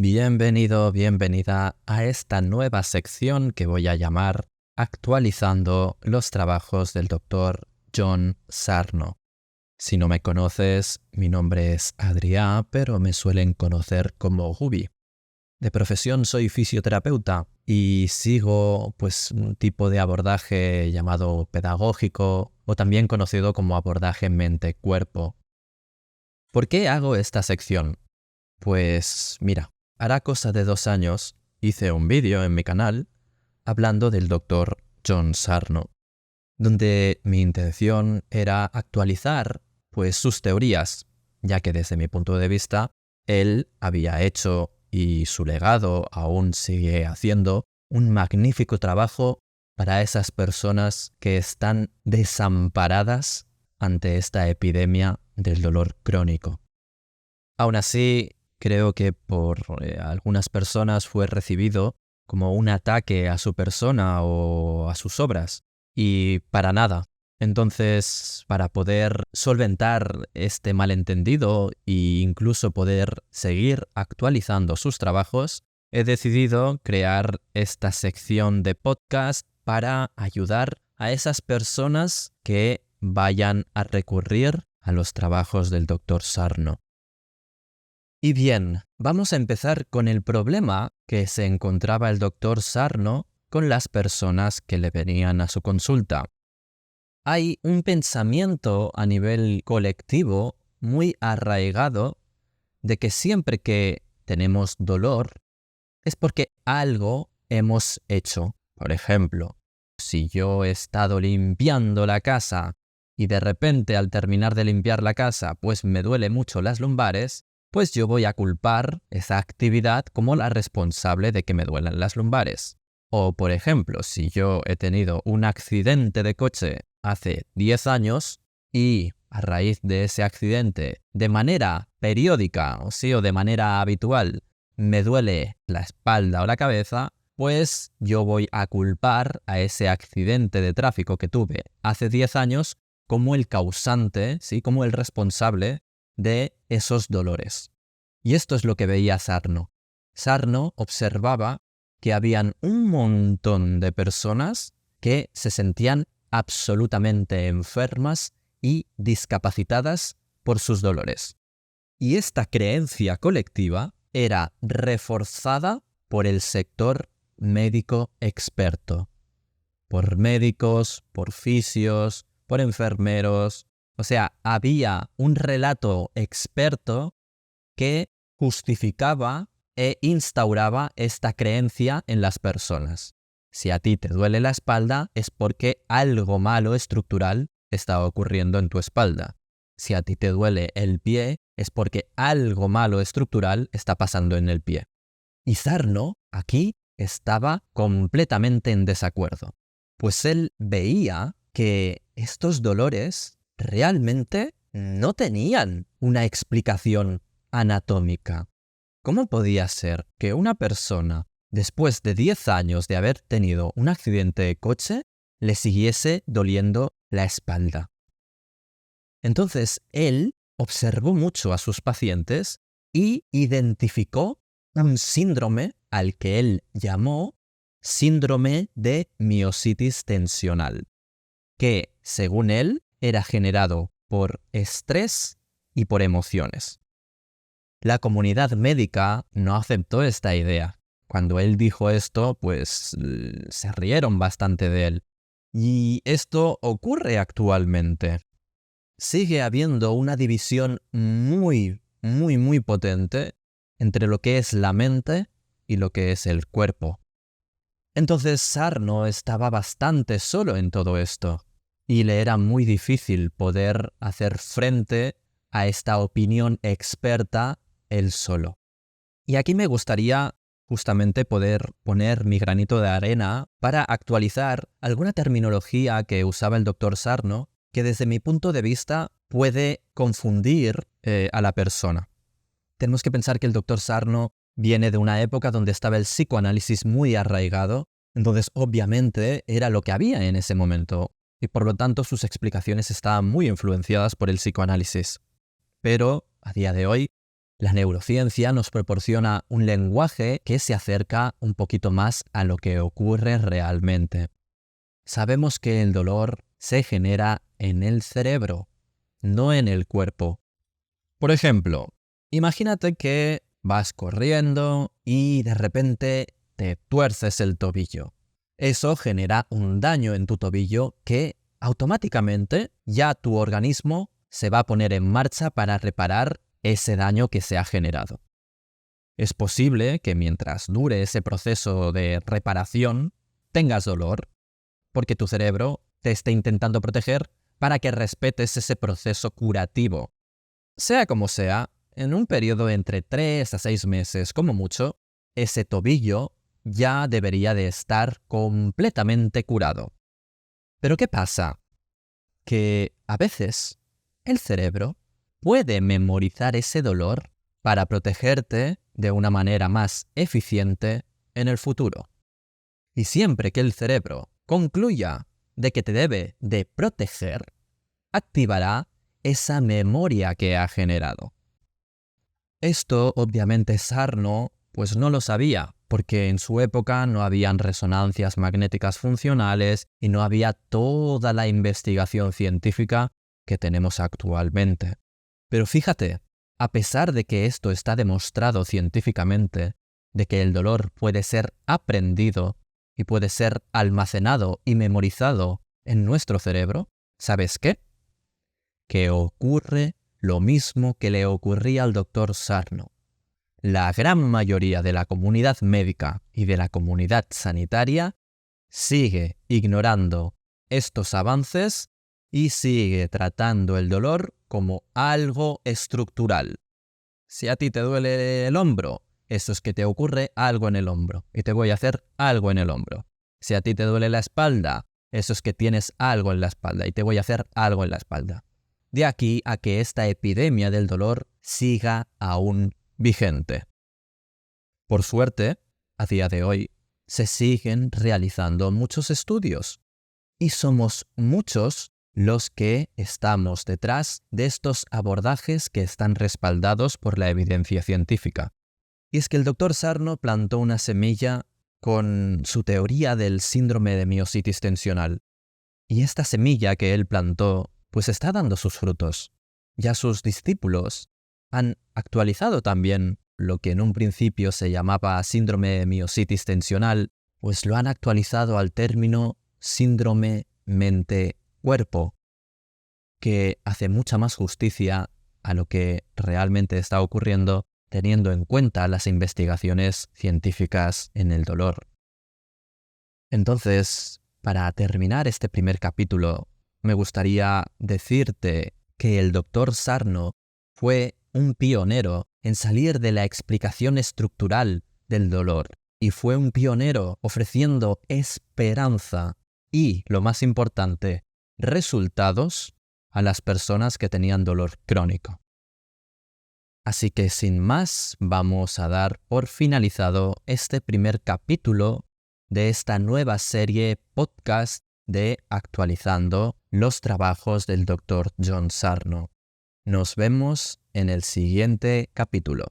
Bienvenido, bienvenida a esta nueva sección que voy a llamar Actualizando los trabajos del Dr. John Sarno. Si no me conoces, mi nombre es Adrià, pero me suelen conocer como Gubi. De profesión soy fisioterapeuta y sigo un tipo de abordaje llamado pedagógico o también conocido como abordaje mente-cuerpo. ¿Por qué hago esta sección? Pues mira, hará cosa de 2 años hice un vídeo en mi canal hablando del Dr. John Sarno, donde mi intención era actualizar sus teorías, ya que desde mi punto de vista él había hecho y su legado aún sigue haciendo un magnífico trabajo para esas personas que están desamparadas ante esta epidemia del dolor crónico. Aún así, creo que por algunas personas fue recibido como un ataque a su persona o a sus obras, y para nada. Entonces, para poder solventar este malentendido e incluso poder seguir actualizando sus trabajos, he decidido crear esta sección de podcast para ayudar a esas personas que vayan a recurrir a los trabajos del Dr. Sarno. Y bien, vamos a empezar con el problema que se encontraba el Dr. Sarno con las personas que le venían a su consulta. Hay un pensamiento a nivel colectivo muy arraigado de que siempre que tenemos dolor es porque algo hemos hecho. Por ejemplo, si yo he estado limpiando la casa y de repente al terminar de limpiar la casa me duele mucho las lumbares, pues yo voy a culpar esa actividad como la responsable de que me duelan las lumbares. O, por ejemplo, si yo he tenido un accidente de coche hace 10 años y a raíz de ese accidente, de manera periódica o de manera habitual, me duele la espalda o la cabeza, pues yo voy a culpar a ese accidente de tráfico que tuve hace 10 años como el causante, como el responsable de esos dolores. Y esto es lo que veía Sarno. Sarno observaba que habían un montón de personas que se sentían absolutamente enfermas y discapacitadas por sus dolores. Y esta creencia colectiva era reforzada por el sector médico experto, por médicos, por fisios, por enfermeros. O sea, había un relato experto que justificaba e instauraba esta creencia en las personas. Si a ti te duele la espalda es porque algo malo estructural está ocurriendo en tu espalda. Si a ti te duele el pie es porque algo malo estructural está pasando en el pie. Y Sarno aquí estaba completamente en desacuerdo, pues él veía que estos dolores realmente no tenían una explicación anatómica. ¿Cómo podía ser que una persona, después de 10 años de haber tenido un accidente de coche, le siguiese doliendo la espalda? Entonces, él observó mucho a sus pacientes y identificó un síndrome al que él llamó síndrome de miositis tensional, que, según él, era generado por estrés y por emociones. La comunidad médica no aceptó esta idea. Cuando él dijo esto, se rieron bastante de él. Y esto ocurre actualmente. Sigue habiendo una división muy potente entre lo que es la mente y lo que es el cuerpo. Entonces Sarno estaba bastante solo en todo esto, y le era muy difícil poder hacer frente a esta opinión experta él solo. Y aquí me gustaría justamente poder poner mi granito de arena para actualizar alguna terminología que usaba el Dr. Sarno, que desde mi punto de vista puede confundir a la persona. Tenemos que pensar que el Dr. Sarno viene de una época donde estaba el psicoanálisis muy arraigado, entonces obviamente era lo que había en ese momento, y por lo tanto sus explicaciones estaban muy influenciadas por el psicoanálisis. Pero a día de hoy La neurociencia nos proporciona un lenguaje que se acerca un poquito más a lo que ocurre realmente. Sabemos que el dolor se genera en el cerebro, no en el cuerpo. Por ejemplo, imagínate que vas corriendo y de repente te tuerces el tobillo. Eso genera un daño en tu tobillo que automáticamente ya tu organismo se va a poner en marcha para reparar ese daño que se ha generado. Es posible que mientras dure ese proceso de reparación tengas dolor, porque tu cerebro te esté intentando proteger para que respetes ese proceso curativo. Sea como sea, en un periodo entre 3 a 6 meses como mucho, ese tobillo ya debería de estar completamente curado. Pero ¿qué pasa? Que a veces el cerebro puede memorizar ese dolor para protegerte de una manera más eficiente en el futuro. Y siempre que el cerebro concluya de que te debe de proteger, activará esa memoria que ha generado. Esto, obviamente, Sarno pues no lo sabía, porque en su época no habían resonancias magnéticas funcionales y no había toda la investigación científica que tenemos actualmente. Pero fíjate, a pesar de que esto está demostrado científicamente, de que el dolor puede ser aprendido y puede ser almacenado y memorizado en nuestro cerebro, ¿sabes qué? Que ocurre lo mismo que le ocurría al doctor Sarno. La gran mayoría de la comunidad médica y de la comunidad sanitaria sigue ignorando estos avances y sigue tratando el dolor como algo estructural. Si a ti te duele el hombro, eso es que te ocurre algo en el hombro y te voy a hacer algo en el hombro. Si a ti te duele la espalda, eso es que tienes algo en la espalda y te voy a hacer algo en la espalda. De aquí a que esta epidemia del dolor siga aún vigente. Por suerte, a día de hoy, se siguen realizando muchos estudios y somos muchos los que estamos detrás de estos abordajes que están respaldados por la evidencia científica. Y es que el doctor Sarno plantó una semilla con su teoría del síndrome de miositis tensional. Y esta semilla que él plantó pues está dando sus frutos. Ya sus discípulos han actualizado también lo que en un principio se llamaba síndrome de miositis tensional, pues lo han actualizado al término síndrome mente-cuerpo, que hace mucha más justicia a lo que realmente está ocurriendo teniendo en cuenta las investigaciones científicas en el dolor. Entonces, para terminar este primer capítulo, me gustaría decirte que el doctor Sarno fue un pionero en salir de la explicación estructural del dolor y fue un pionero ofreciendo esperanza y, lo más importante, resultados a las personas que tenían dolor crónico. Así que sin más, vamos a dar por finalizado este primer capítulo de esta nueva serie podcast de Actualizando los trabajos del Dr. John Sarno. Nos vemos en el siguiente capítulo.